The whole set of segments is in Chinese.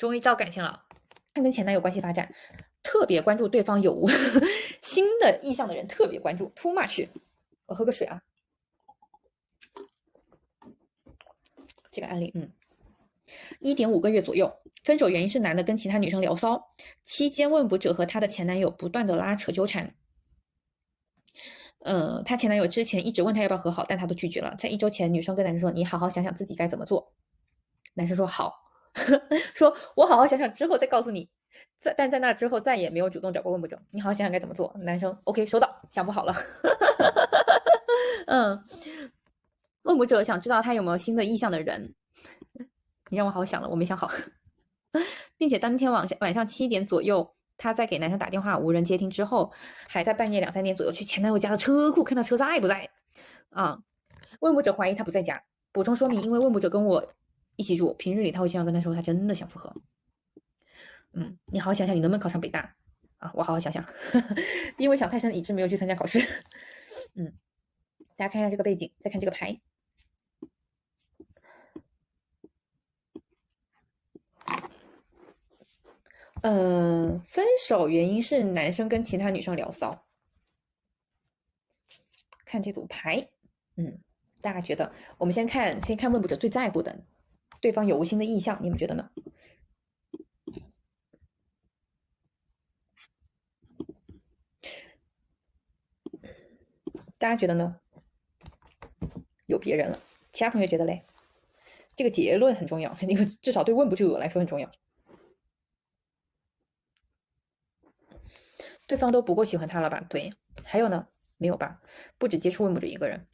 终于照感情了，看跟前男友关系发展，特别关注对方有新的意向的人，特别关注 too much。我喝个水啊。这个案例，1.5个月左右，分手原因是男的跟其他女生聊骚，期间问卜者和她的前男友不断的拉扯纠缠。她前男友之前一直问她要不要和好，但她都拒绝了。在1周前，女生跟男生说：“你好好想想自己该怎么做。”男生说：“好。”说：“我好好想想之后再告诉你。”但在那之后再也没有主动找过问卜者。你好好想想该怎么做。男生 OK 收到，想不好了。问卜者想知道他有没有新的意向的人。你让我好好想了，我没想好。并且当天晚上7点左右，他在给男生打电话无人接听之后，还在半夜2、3点左右去前男友家的车库看他车在不在啊？问卜者怀疑他不在家，补充说明，因为问卜者跟我一起住，平日里他会经常跟他说他真的想复合。你好好想想你能不能考上北大啊？我好好想想。因为想太深以致没有去参加考试。大家看一下这个背景，再看这个牌。分手原因是男生跟其他女生聊骚。看这组牌，大家觉得？我们先看问卜者最在乎的对方有无新的意向，你们觉得呢？大家觉得呢？有别人了，其他同学觉得嘞？这个结论很重要，那个至少对问卜者来说很重要。对方都不够喜欢他了吧？对，还有呢？没有吧？不止接触问卜者一个人。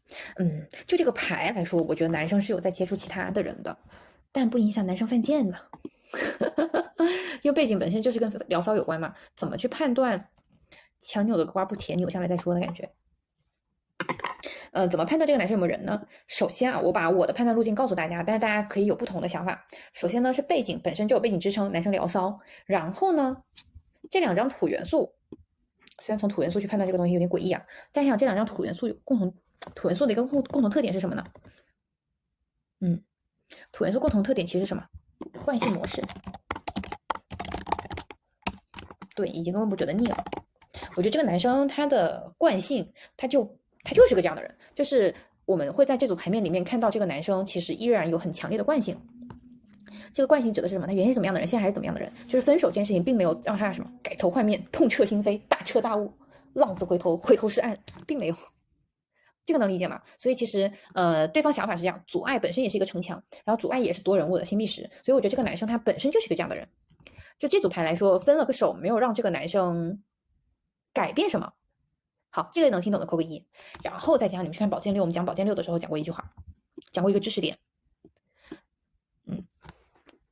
就这个牌来说，我觉得男生是有在接触其他的人的，但不影响男生犯贱嘛。因为背景本身就是跟聊骚有关嘛，怎么去判断强扭的瓜不甜，扭下来再说的感觉？怎么判断这个男生有没有人呢？首先啊，我把我的判断路径告诉大家，但是大家可以有不同的想法。首先呢，是背景本身就有背景支撑，男生聊骚。然后呢，这2张土元素，虽然从土元素去判断这个东西有点诡异啊，但是想这2张土元素土元素的一个共同特点是什么呢？土元素共同特点其实是什么？惯性模式。对，已经跟问卜者的腻了。我觉得这个男生他的惯性，他就是个这样的人，就是我们会在这组牌面里面看到这个男生其实依然有很强烈的惯性。这个惯性指的是什么？他原先是怎么样的人，现在还是怎么样的人？就是分手这件事情并没有让他什么改头换面、痛彻心扉、大彻大悟、浪子回头、回头是岸，并没有。这个能理解吗？所以其实对方想法是这样，阻碍本身也是一个城墙，然后阻碍也是多人物的新币石，所以我觉得这个男生他本身就是一个这样的人。就这组牌来说，分了个手，没有让这个男生改变什么。好，这个能听懂的扣个1。然后再加上你们去看宝剑六，我们讲宝剑六的时候讲过一句话，讲过一个知识点。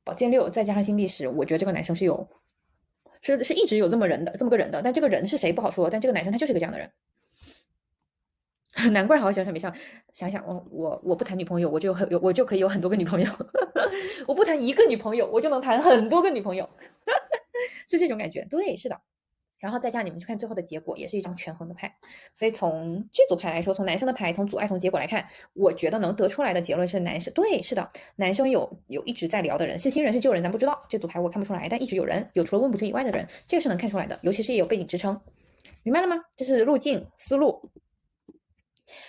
宝剑六再加上新币石，我觉得这个男生是一直有这么个人的，但这个人是谁不好说，但这个男生他就是个这样的人。难怪好好想想没想我不谈女朋友，我就可以有很多个女朋友。我不谈一个女朋友，我就能谈很多个女朋友。是这种感觉。对，是的。然后再加上你们去看最后的结果，也是一张权衡的牌。所以从这组牌来说，从男生的牌，从阻碍，从结果来看，我觉得能得出来的结论是对，是的，男生有一直在聊的人，是新人是旧人咱不知道，这组牌我看不出来，但一直有人，有除了问卜者以外的人，这个是能看出来的，尤其是也有背景支撑。明白了吗？这是路径思路。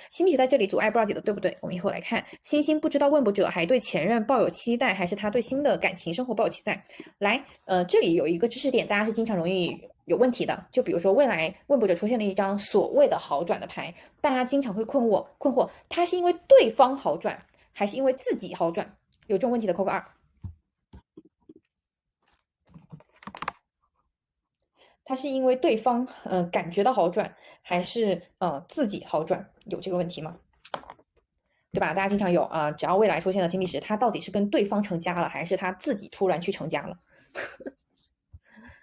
新币石在这里阻碍不知道解的对不对？我们以后来看。星星不知道问卜者还对前任抱有期待，还是他对新的感情生活抱有期待。来，这里有一个知识点，大家是经常容易有问题的。就比如说未来问卜者出现了一张所谓的好转的牌，大家经常会困惑，他是因为对方好转，还是因为自己好转？有这种问题的扣个2。他是因为对方感觉到好转，还是自己好转？有这个问题吗？对吧？大家经常有只要未来出现了新币石，他到底是跟对方成家了，还是他自己突然去成家了？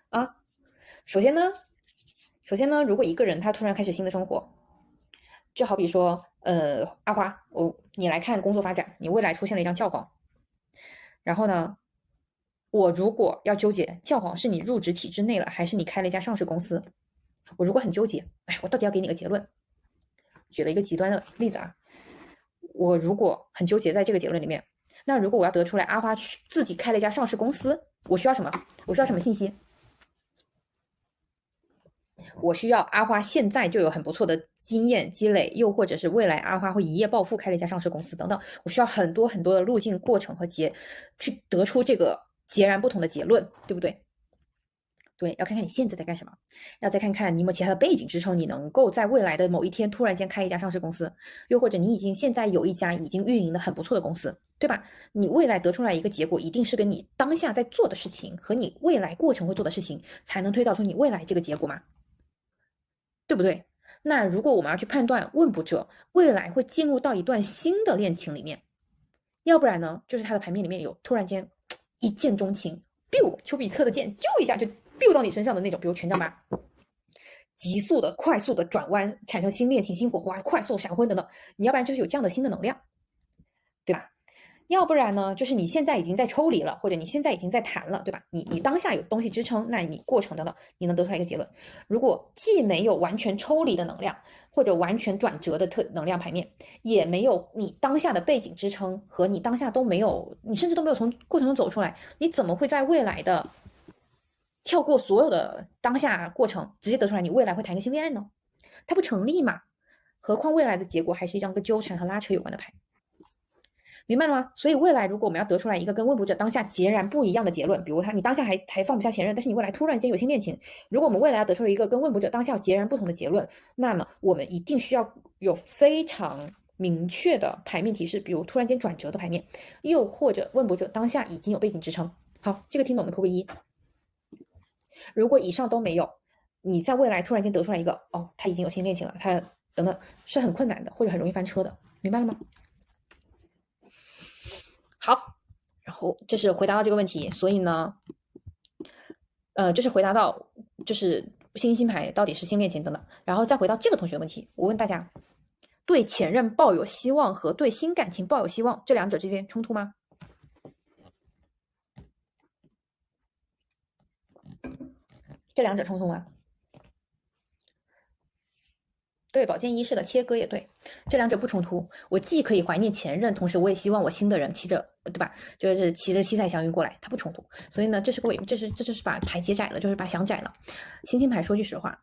啊，首先呢，如果一个人他突然开始新的生活，就好比说，阿花，你来看工作发展，你未来出现了一张教皇，然后呢，我如果要纠结教皇是你入职体制内了，还是你开了一家上市公司，我如果很纠结，我到底要给你个结论。举了一个极端的例子啊，我如果很纠结在这个结论里面，那如果我要得出来阿花自己开了一家上市公司，我需要什么？我需要什么信息？我需要阿花现在就有很不错的经验积累，又或者是未来阿花会一夜暴富开了一家上市公司等等，我需要很多很多的路径、过程和去得出这个截然不同的结论，对不对？对，要看看你现在在干什么，要再看看你有没有其他的背景支撑，你能够在未来的某一天突然间开一家上市公司，又或者你已经现在有一家已经运营的很不错的公司，对吧？你未来得出来一个结果，一定是跟你当下在做的事情和你未来过程会做的事情，才能推导出你未来这个结果嘛，对不对？那如果我们要去判断问卜者未来会进入到一段新的恋情里面，要不然呢，就是他的牌面里面有突然间一见钟情，biu 丘比特的箭，啾一下就 biu 到你身上的那种，比如权杖八，急速的、快速的转弯，产生新恋情、新火花，快速闪婚等等。你要不然就是有这样的新的能量，对吧？要不然呢，就是你现在已经在抽离了，或者你现在已经在谈了，对吧？你当下有东西支撑，那你过程等等，你能得出来一个结论。如果既没有完全抽离的能量，或者完全转折的能量牌面，也没有你当下的背景支撑和你当下都没有，你甚至都没有从过程中走出来，你怎么会在未来的跳过所有的当下过程，直接得出来你未来会谈一个新恋爱呢？它不成立嘛？何况未来的结果还是一张跟纠缠和拉扯有关的牌。明白了吗？所以未来如果我们要得出来一个跟问卜者当下截然不一样的结论，比如你当下还放不下前任，但是你未来突然间有新恋情，如果我们未来要得出一个跟问卜者当下截然不同的结论，那么我们一定需要有非常明确的牌面提示，比如突然间转折的牌面，又或者问卜者当下已经有背景支撑。好，这个听懂的扣个一。如果以上都没有，你在未来突然间得出来一个他已经有新恋情了，他等等是很困难的，或者很容易翻车的，明白了吗？好，然后这是回答到这个问题，所以呢，就是回答到就是新星牌到底是新恋情等等，然后再回到这个同学的问题，我问大家，对前任抱有希望和对新感情抱有希望，这两者之间冲突吗？这两者冲突吗？对，宝剑一是的，切割也对，这两者不冲突。我既可以怀念前任，同时我也希望我新的人骑着，对吧？就是骑着七彩祥云过来，它不冲突。所以呢，这就是把牌解窄了，就是把想窄了。星星牌说句实话，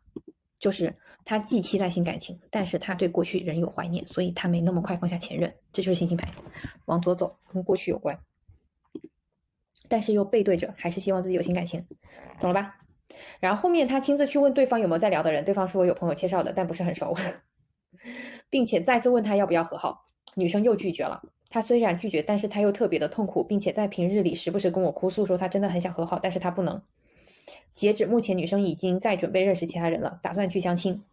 就是他既期待新感情，但是他对过去仍有怀念，所以他没那么快放下前任。这就是星星牌，往左走，跟过去有关，但是又背对着，还是希望自己有新感情，懂了吧？然后后面他亲自去问对方有没有在聊的人，对方说有朋友介绍的，但不是很熟，并且再次问他要不要和好，女生又拒绝了。他虽然拒绝，但是他又特别的痛苦，并且在平日里时不时跟我哭诉说他真的很想和好，但是他不能。截止目前，女生已经在准备认识其他人了，打算去相亲。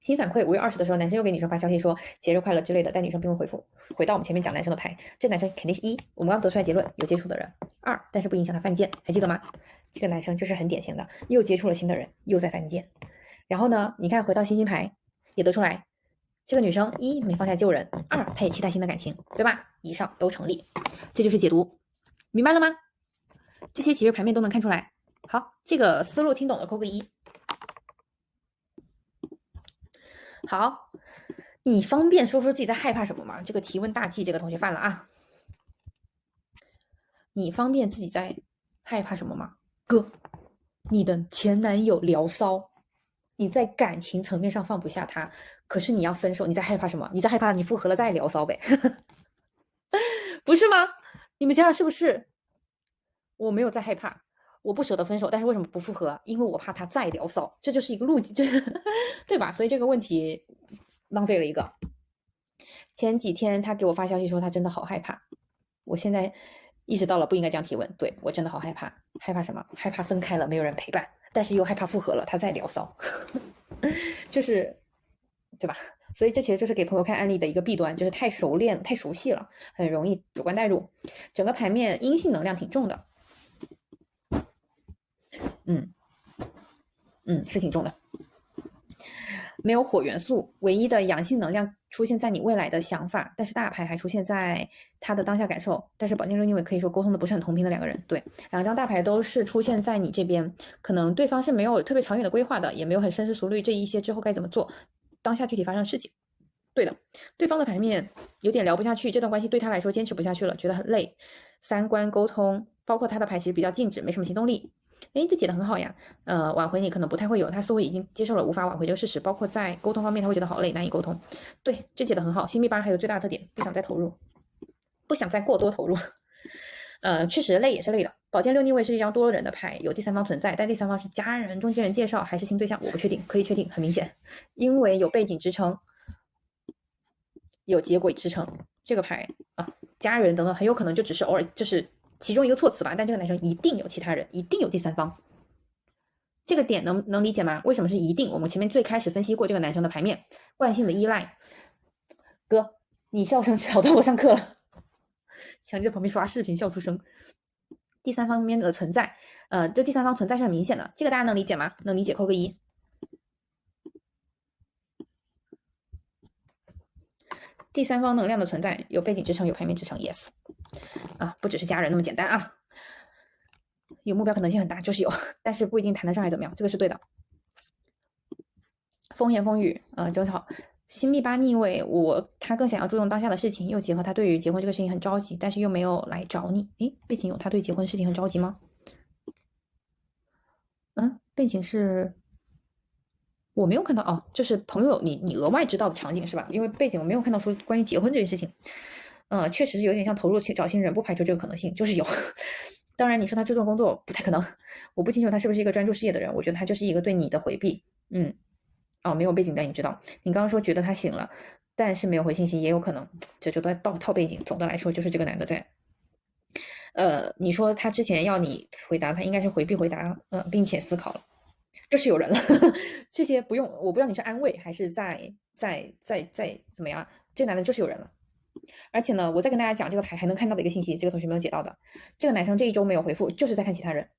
新反馈5月20的时候，男生又给女生发消息说节日快乐之类的，但女生并未回复。回到我们前面讲男生的牌，这男生肯定是一，我们刚得出来结论有接触的人；二，但是不影响他犯贱，还记得吗？这个男生就是很典型的，又接触了新的人，又在犯贱。然后呢，你看回到星星牌也得出来，这个女生一没放下旧人，二她也期待新的感情，对吧？以上都成立，这就是解读，明白了吗？这些其实牌面都能看出来。好，这个思路听懂了扣个一。好，你方便说说自己在害怕什么吗？这个提问大忌，这个同学犯了啊。你方便自己在害怕什么吗？哥，你的前男友聊骚，你在感情层面上放不下他，可是你要分手，你在害怕什么？你在害怕你复合了再聊骚呗，不是吗？你们想想是不是？我没有在害怕，我不舍得分手，但是为什么不复合？因为我怕他再聊骚，这就是一个路径，对吧？所以这个问题浪费了一个。前几天他给我发消息说他真的好害怕，我现在意识到了不应该这样提问，对，我真的好害怕，害怕什么？害怕分开了没有人陪伴，但是又害怕复合了他再聊骚，就是对吧？所以这其实就是给朋友看案例的一个弊端，就是太熟练、太熟悉了，很容易主观代入，整个牌面阴性能量挺重的，是挺重的。没有火元素，唯一的阳性能量出现在你未来的想法，但是大牌还出现在他的当下感受。但是宝剑六逆位可以说沟通的不是很同频的两个人，对，两张大牌都是出现在你这边，可能对方是没有特别长远的规划的，也没有很深思熟虑这一些之后该怎么做，当下具体发生的事情。对的，对方的牌面有点聊不下去，这段关系对他来说坚持不下去了，觉得很累，三观沟通包括他的牌其实比较静止，没什么行动力。哎，这解的很好呀。挽回你可能不太会有，他似乎已经接受了无法挽回这个事实，包括在沟通方面他会觉得好累，难以沟通。对，这解的很好。星币八还有最大的特点，不想再投入，不想再过多投入。确实累也是累的。宝剑六逆位是一张多人的牌，有第三方存在，但第三方是家人、中间人介绍还是新对象，我不确定。可以确定，很明显，因为有背景支撑，有结轨支撑。这个牌啊，家人等等，很有可能就只是偶尔，就是其中一个措辞吧。但这个男生一定有其他人，一定有第三方。这个点能理解吗？为什么是一定？我们前面最开始分析过这个男生的牌面，惯性的依赖。哥，你笑声吵到我上课了。强姐在旁边刷视频笑出声。第三方面的存在，这第三方存在是很明显的，这个大家能理解吗？能理解扣个一。第三方能量的存在，有背景支撑，有牌面支撑 ，yes。啊，不只是家人那么简单啊，有目标可能性很大，就是有，但是不一定谈得上还怎么样，这个是对的。风言风语，争吵。星币八逆位，他更想要注重当下的事情，又结合他对于结婚这个事情很着急，但是又没有来找你。诶，背景有他对结婚事情很着急吗？背景是我没有看到哦，就是朋友你额外知道的场景是吧？因为背景我没有看到说关于结婚这件事情。确实是有点像投入找新人，不排除这个可能性，就是有。当然你说他注重工作不太可能，我不清楚他是不是一个专注事业的人，我觉得他就是一个对你的回避。没有背景但你知道，你刚刚说觉得他醒了，但是没有回信息，也有可能这就套背景。总的来说就是这个男的在你说他之前要你回答，他应该是回避回答，并且思考了，这是有人了。这些不用，我不知道你是安慰还是在怎么样，这个男的就是有人了。而且呢，我再跟大家讲这个牌还能看到的一个信息，这个同学没有解到的，这个男生这一周没有回复，就是在看其他人，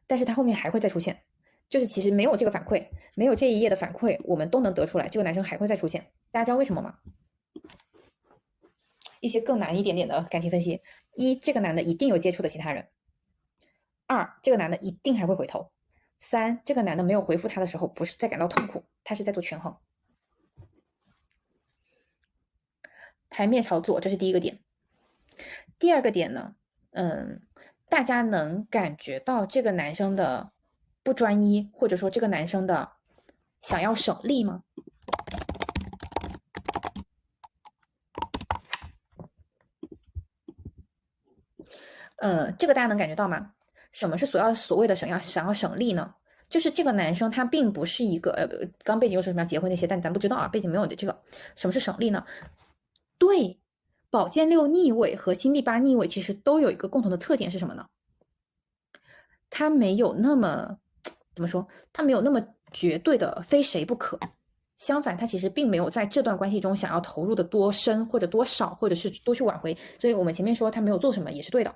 但是他后面还会再出现，就是其实没有这个反馈，没有这一页的反馈，我们都能得出来，这个男生还会再出现。大家知道为什么吗？一些更难一点点的感情分析：一，这个男的一定有接触的其他人；二，这个男的一定还会回头；三，这个男的没有回复他的时候，不是在感到痛苦，他是在做权衡。牌面朝左，这是第一个点。第二个点呢，大家能感觉到这个男生的不专一，或者说这个男生的想要省力吗？这个大家能感觉到吗？什么是所谓的想要省力呢？就是这个男生他并不是一个刚背景又说什么要结婚那些，但咱不知道啊，背景没有的这个。什么是省力呢？对，宝剑六逆位和星币八逆位其实都有一个共同的特点是什么呢？他没有那么怎么说？他没有那么绝对的非谁不可。相反，他其实并没有在这段关系中想要投入的多深或者多少，或者是多去挽回。所以我们前面说他没有做什么也是对的。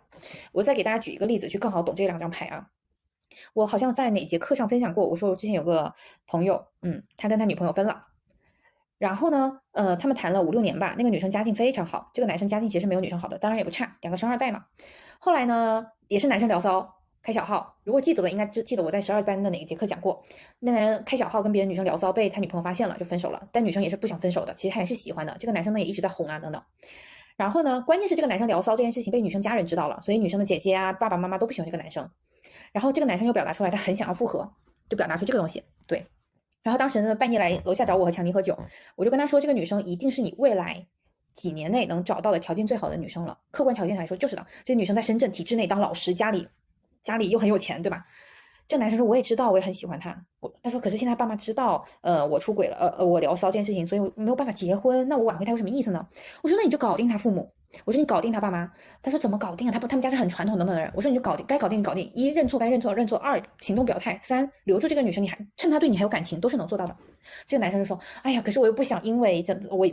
我再给大家举一个例子，去更好懂这两张牌啊。我好像在哪节课上分享过，我说我之前有个朋友，他跟他女朋友分了，然后呢，他们谈了5、6年吧，那个女生家境非常好，这个男生家境其实没有女生好的，当然也不差，两个生二代嘛。后来呢，也是男生聊骚，开小号，如果记得的应该记得我在12班的哪一节课讲过，那男人开小号跟别的女生聊骚，被他女朋友发现了，就分手了。但女生也是不想分手的，其实还是喜欢的。这个男生呢也一直在哄啊等等。然后呢，关键是这个男生聊骚这件事情被女生家人知道了，所以女生的姐姐啊、爸爸妈妈都不喜欢这个男生。然后这个男生又表达出来他很想要复合，就表达出这个东西。对，然后当时呢半夜来楼下找我和强尼喝酒，我就跟他说，这个女生一定是你未来几年内能找到的条件最好的女生了。客观条件来说就是的，这个女生在深圳体制内当老师，家里又很有钱，对吧？这个男生说我也知道，我也很喜欢他。他说可是现在爸妈知道，我出轨了，我聊骚这件事情，所以我没有办法结婚。那我挽回他有什么意思呢？我说那你就搞定他父母。我说你搞定他爸妈。他说怎么搞定啊？他们家是很传统等等的人。我说你就搞定，该搞定你搞定。一，认错该认错认错；二，行动表态；三，留住这个女生，你还趁她对你还有感情，都是能做到的。这个男生就说：哎呀，可是我又不想因为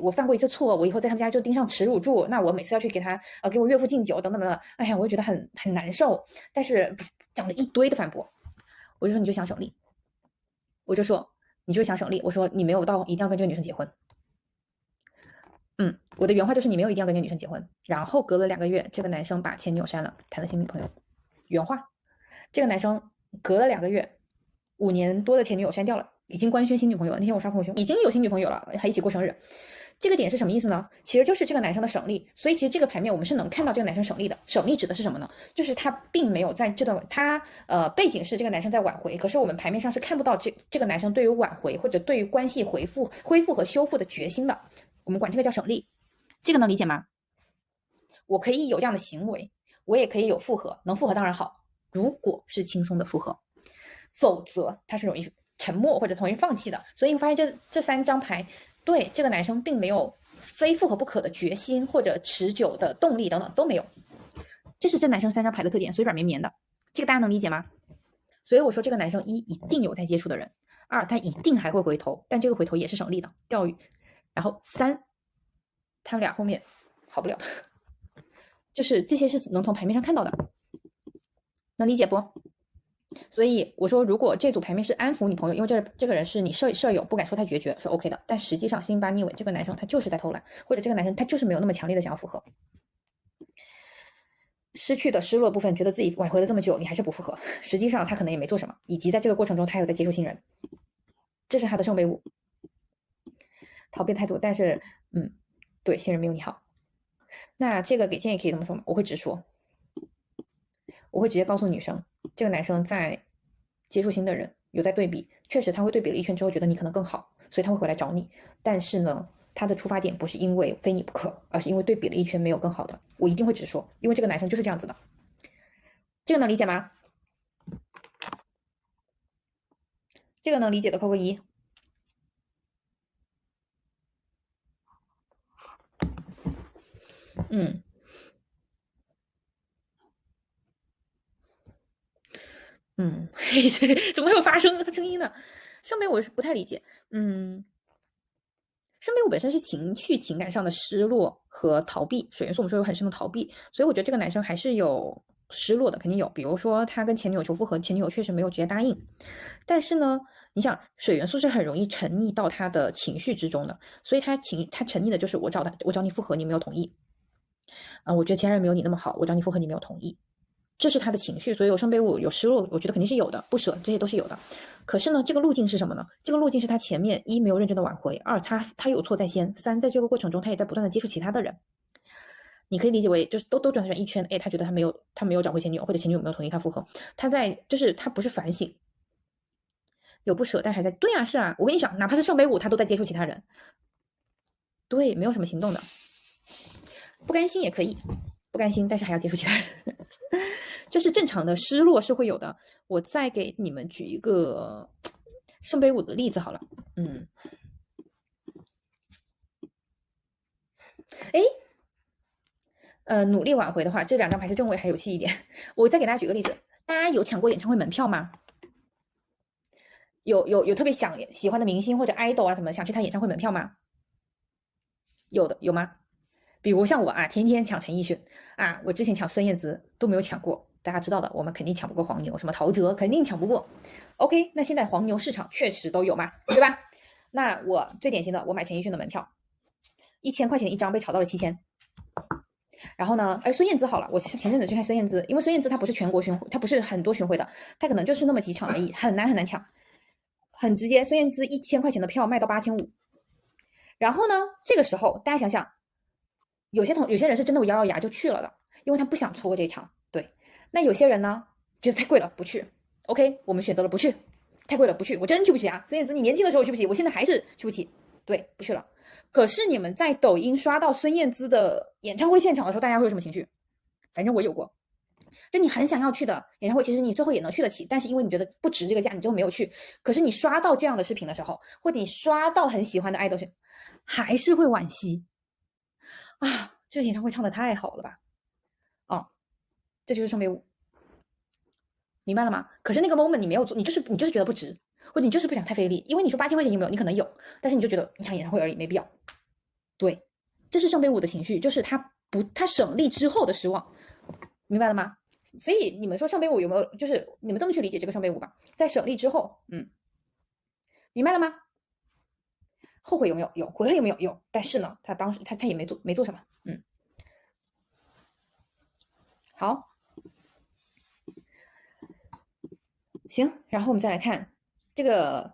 我犯过一次错，我以后在他们家就盯上耻辱柱，那我每次要去给他给我岳父敬酒等等等等，哎呀，我就觉得很难受。但是讲了一堆的反驳。我就说你就想省力，我就说你就是想省力，我说你没有到一定要跟这个女生结婚。我的原话就是你没有一定要跟这个女生结婚。然后隔了2个月，这个男生把前女友删了，谈了新女朋友。原话，这个男生隔了2个月，5年多的前女友删掉了，已经官宣新女朋友了。那天我刷朋友圈，已经有新女朋友了，还一起过生日。这个点是什么意思呢？其实就是这个男生的省力，所以其实这个牌面我们是能看到这个男生省力的。省力指的是什么呢？就是他并没有在这段背景是这个男生在挽回，可是我们牌面上是看不到这个男生对于挽回或者对于关系恢复和修复的决心的，我们管这个叫省力，这个能理解吗？我可以有这样的行为，我也可以有复合，能复合当然好，如果是轻松的复合，否则他是容易沉默或者容易放弃的。所以你发现这3张牌对这个男生并没有非复合不可的决心或者持久的动力等等都没有，这是这男生3张牌的特点，所以软绵绵的，这个大家能理解吗？所以我说这个男生一定有在接触的人，2他一定还会回头，但这个回头也是省力的钓鱼，然后3他们俩后面好不了，就是这些是能从牌面上看到的，能理解不？所以我说，如果这组牌面是安抚你朋友，因为这个人是你舍友，不敢说他决绝是 OK 的，但实际上辛巴逆位这个男生他就是在偷懒，或者这个男生他就是没有那么强烈的想要复合，失去的失落部分，觉得自己挽回了这么久，你还是不复合，实际上他可能也没做什么，以及在这个过程中他有在接触新人，这是他的圣杯5，逃避态度，但是对新人没有你好。那这个给建议可以这么说吗？我会直说，我会直接告诉女生，这个男生在接触新的人，有在对比，确实他会对比了一圈之后觉得你可能更好，所以他会回来找你。但是呢，他的出发点不是因为非你不可，而是因为对比了一圈没有更好的。我一定会直说，因为这个男生就是这样子的。这个能理解吗？这个能理解的扣个1。怎么会有发声音呢？上面我是不太理解。圣杯5本身是情感上的失落和逃避，水元素我们说有很深的逃避，所以我觉得这个男生还是有失落的，肯定有。比如说他跟前女友求复合，前女友确实没有直接答应，但是呢，你想水元素是很容易沉溺到他的情绪之中的，所以他沉溺的就是我找你复合，你没有同意我觉得其他人没有你那么好，我找你复合，你没有同意。这是他的情绪，所以有圣杯5有失落，我觉得肯定是有的，不舍这些都是有的。可是呢，这个路径是什么呢？这个路径是他前面1没有认真的挽回，2他有错在先，3在这个过程中他也在不断的接触其他的人。你可以理解为就是都转一圈，他觉得他没有找回前女友，或者前女友没有同意他复合，他不是反省，有不舍，但还在对啊，是啊，我跟你讲，哪怕是圣杯5，他都在接触其他人，对，没有什么行动的，不甘心也可以，不甘心，但是还要接触其他人。就是正常的失落是会有的。我再给你们举一个圣杯5的例子好了。努力挽回的话，这2张牌是正位还有戏一点。我再给大家举个例子，大家有抢过演唱会门票吗？有特别喜欢的明星或者 idol 啊什么，想去他演唱会门票吗？有吗？比如像我啊，天天抢陈奕迅啊，我之前抢孙燕姿都没有抢过。大家知道的，我们肯定抢不过黄牛，什么陶喆肯定抢不过。OK，那现在黄牛市场确实都有嘛，对吧？那我最典型的，我买陈奕迅的门票，1000块钱一张，被炒到了7000。然后呢，孙燕姿好了，我前阵子去看孙燕姿，因为孙燕姿她不是全国巡回，她不是很多巡回的，她可能就是那么几场而已，很难抢，很直接。孙燕姿1000块钱的票卖到8500。然后呢，这个时候大家想想，有些人是真的咬咬牙就去了的，因为他不想错过这一场。对，那有些人呢，觉得太贵了不去。OK，我们选择了不去，太贵了不去，我真去不起啊！孙燕姿，你年轻的时候去不起，我现在还是去不起。对，不去了。可是你们在抖音刷到孙燕姿的演唱会现场的时候，大家会有什么情绪？反正我有过，就你很想要去的演唱会，其实你最后也能去得起，但是因为你觉得不值这个价，你最后没有去。可是你刷到这样的视频的时候，或者你刷到很喜欢的爱豆，还是会惋惜啊！这个演唱会唱的太好了吧？这就是圣杯5，明白了吗？可是那个 moment 你没有做，你就是觉得不值，或者你就是不想太费力，因为你说8000块钱有没有？你可能有，但是你就觉得一场演唱会而已，没必要。对，这是圣杯5的情绪，就是他省力之后的失望，明白了吗？所以你们说圣杯5有没有？就是你们这么去理解这个圣杯5吧，在省力之后，明白了吗？后悔有没有？有，悔恨有没有？有，但是呢，他当时他也没做什么，好。行，然后我们再来看这个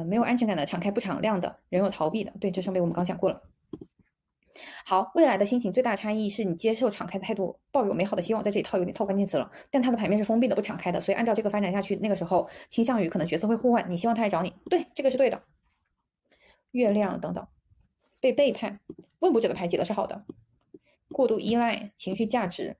没有安全感的，敞开不敞亮的，人有逃避的，对，这上面我们刚讲过了。好，未来的心情最大的差异是你接受敞开的态度，抱有美好的希望，在这里有点套关键词了。但它的牌面是封闭的，不敞开的，所以按照这个发展下去，那个时候倾向于可能角色会互换，你希望他来找你，对，这个是对的。月亮等等，被背叛，问卜者的牌解的是好的，过度依赖，情绪价值，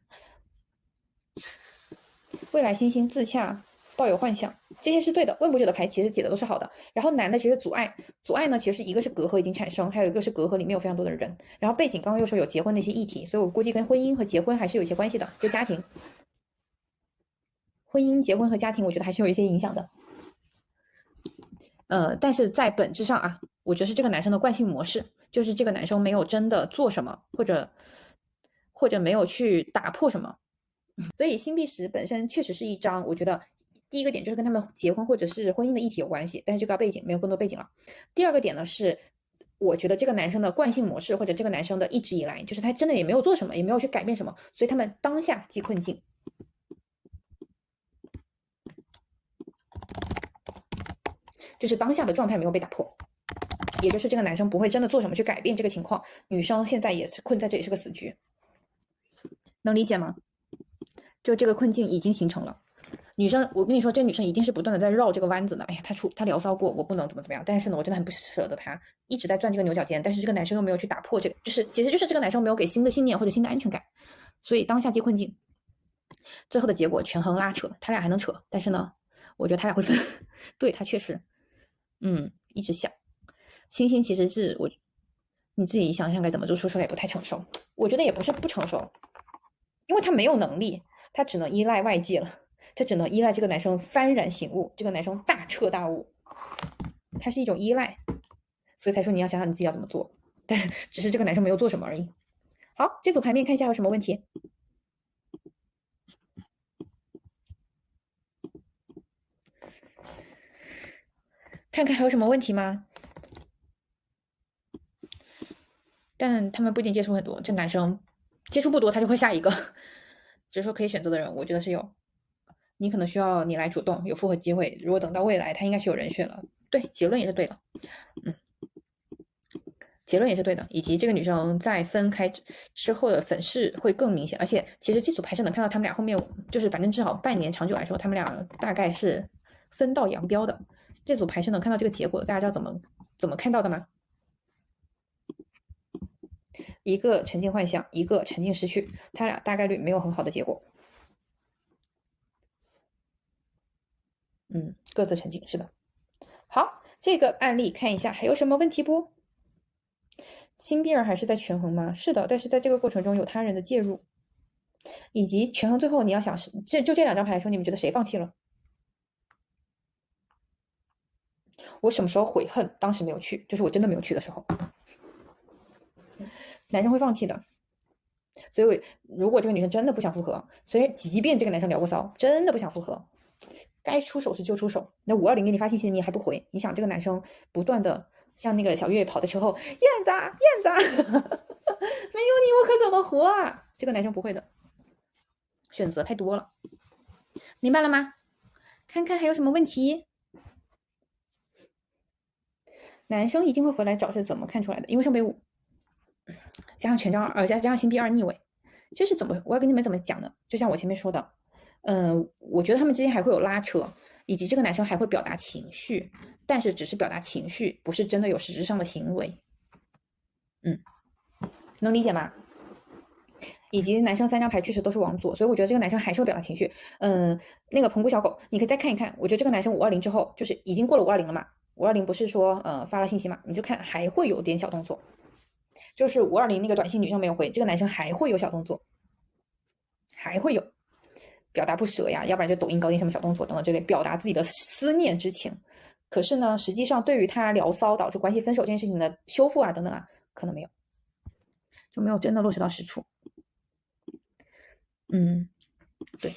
未来星星自洽，抱有幻想，这些是对的。问卜者的牌其实解的都是好的。然后难的其实阻碍，阻碍呢其实一个是隔阂已经产生，还有一个是隔阂里面有非常多的人。然后背景刚刚又说有结婚的一些议题，所以我估计跟婚姻和结婚还是有一些关系的，就家庭、婚姻、结婚和家庭，我觉得还是有一些影响的。但是在本质上啊，我觉得是这个男生的惯性模式，就是这个男生没有真的做什么，或者没有去打破什么。所以星币十本身确实是一张，我觉得第一个点就是跟他们结婚或者是婚姻的议题有关系，但是这个背景没有更多背景了。第二个点呢是，我觉得这个男生的惯性模式或者这个男生的一直以来，就是他真的也没有做什么，也没有去改变什么，所以他们当下即困境，就是当下的状态没有被打破，也就是这个男生不会真的做什么去改变这个情况，女生现在也是困在这里是个死局，能理解吗？就这个困境已经形成了。女生，我跟你说，这个女生一定是不断的在绕这个弯子的。哎呀，她聊骚过，我不能怎么样，但是呢，我真的很不舍得她，一直在转这个牛角尖。但是这个男生又没有去打破这个，其实就是这个男生没有给新的信念或者新的安全感，所以当下即困境。最后的结果权衡拉扯，他俩还能扯，但是呢，我觉得他俩会分。对他确实，一直想，星星其实是你自己想想该怎么做，说出来也不太成熟。我觉得也不是不成熟，因为他没有能力，他只能依赖外界了。他只能依赖这个男生幡然醒悟，这个男生大彻大悟，他是一种依赖，所以才说你要想想你自己要怎么做，但只是这个男生没有做什么而已。好，这组牌面看一下有什么问题，看看还有什么问题吗？但他们不一定接触很多，这男生接触不多，他就会下一个，只是说可以选择的人，我觉得是有。你可能需要你来主动，有复合机会。如果等到未来，他应该是有人选了。对，结论也是对的。结论也是对的。以及这个女生在分开之后的粉饰会更明显，而且其实这组牌是能看到他们俩后面就是反正至少半年长久来说，他们俩大概是分道扬镳的。这组牌是能看到这个结果的，大家知道怎么看到的吗？一个沉浸幻想，一个沉浸失去，他俩大概率没有很好的结果。各自沉浸，是的。好，这个案例看一下，还有什么问题不？金币儿还是在权衡吗？是的，但是在这个过程中有他人的介入，以及权衡最后你要想是就这两张牌来说，你们觉得谁放弃了？我什么时候悔恨当时没有去，就是我真的没有去的时候，男生会放弃的。所以如果这个女生真的不想复合，即便这个男生聊过骚，真的不想复合，该出手时就出手。那520给你发信息，你还不回，你想这个男生不断的像那个小月跑的时候，燕子啊燕子啊，没有你我可怎么活啊？这个男生不会的，选择太多了，明白了吗？看看还有什么问题。男生一定会回来找是怎么看出来的？因为圣杯5加上权杖2，加上星币2逆位，这是怎么？我要跟你们怎么讲呢？就像我前面说的，我觉得他们之间还会有拉扯，以及这个男生还会表达情绪，但是只是表达情绪，不是真的有实质上的行为。能理解吗？以及男生3张牌确实都是往左，所以我觉得这个男生还是会表达情绪。那个棚谷小狗，你可以再看一看。我觉得这个男生520之后，就是已经过了520了嘛，520不是说发了信息嘛，你就看还会有点小动作。就是520那个短信女生没有回，这个男生还会有小动作，还会有表达不舍呀，要不然就抖音高定什么小动作等等之类，表达自己的思念之情。可是呢，实际上对于他聊骚导致关系分手这件事情的修复啊等等啊，可能没有，就没有真的落实到实处。对。